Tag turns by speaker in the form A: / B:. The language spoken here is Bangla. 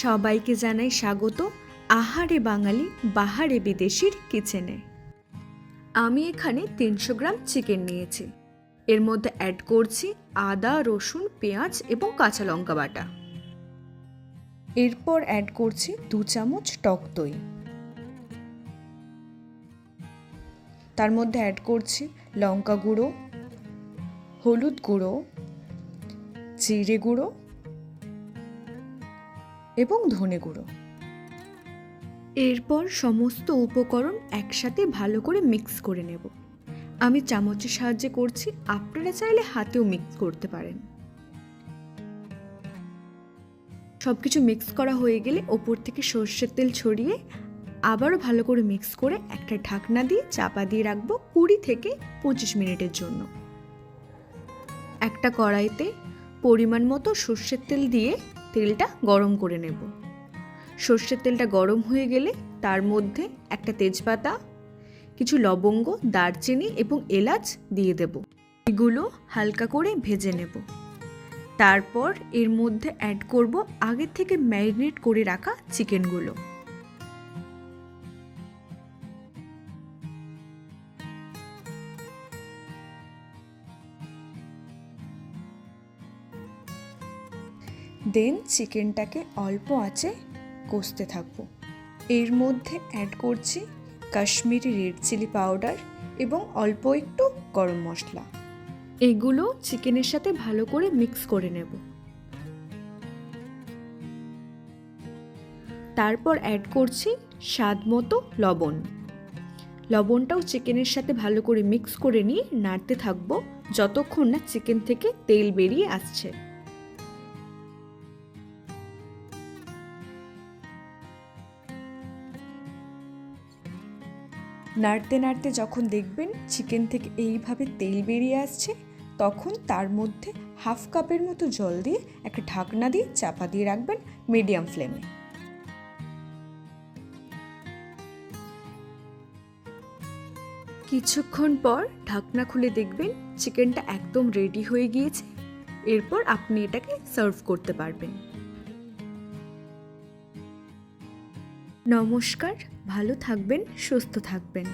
A: সবাইকে জানাই স্বাগত আহারে বাঙালি বাহারে বিদেশির কিচেনে। আমি এখানে 300 গ্রাম চিকেন নিয়েছি। এর মধ্যে অ্যাড করছি আদা, রসুন, পেঁয়াজ এবং কাঁচা লঙ্কা বাটা। এরপর অ্যাড করছি 2 চামচ টক দই। তার মধ্যে অ্যাড করছি লঙ্কা গুঁড়ো, হলুদ গুঁড়ো, জিরে গুঁড়ো এবং ধনে গুঁড়ো। এরপর সমস্ত উপকরণ একসাথে ভালো করে মিক্স করে নেব। আমি চামচের সাহায্যে করছি, আপনারা চাইলে হাতেও মিক্স করতে পারেন। সব কিছু মিক্স করা হয়ে গেলে ওপর থেকে সর্ষের তেল ছড়িয়ে আবারও ভালো করে মিক্স করে একটা ঢাকনা দিয়ে চাপা দিয়ে রাখবো 20 থেকে 25 মিনিটের জন্য। একটা কড়াইতে পরিমাণ মতো সর্ষের তেল দিয়ে তেলটা গরম করে নেব। সর্ষের তেলটা গরম হয়ে গেলে তার মধ্যে একটা তেজপাতা, কিছু লবঙ্গ, দারচিনি এবং এলাচ দিয়ে দেব। এগুলো হালকা করে ভেজে নেব। তারপর এর মধ্যে অ্যাড করব আগে থেকে ম্যারিনেট করে রাখা চিকেনগুলো। দেন চিকেনটাকে অল্প আঁচে কষতে থাকবো। এর মধ্যে অ্যাড করছি কাশ্মীরি রেড চিলি পাউডার এবং অল্প একটু গরম মশলা। এগুলো চিকেনের সাথে ভালো করে মিক্স করে নেব। তারপর অ্যাড করছি স্বাদ মতো লবণ। লবণটাও চিকেনের সাথে ভালো করে মিক্স করে নিয়ে নাড়তে থাকবো যতক্ষণ না চিকেন থেকে তেল বেরিয়ে আসছে। নাড়তে নাড়তে যখন দেখবেন চিকেন থেকে এইভাবে তেল বেরিয়ে আসছে, তখন তার মধ্যে হাফ কাপের মতো জল দিয়ে একটা ঢাকনা দিয়ে চাপা দিয়ে রাখবেন মিডিয়াম ফ্লেমে। কিছুক্ষণ পর ঢাকনা খুলে দেখবেন চিকেনটা একদম রেডি হয়ে গিয়েছে। এরপর আপনি এটাকে সার্ভ করতে পারবেন। নমস্কার, ভালো থাকবেন, সুস্থ থাকবেন।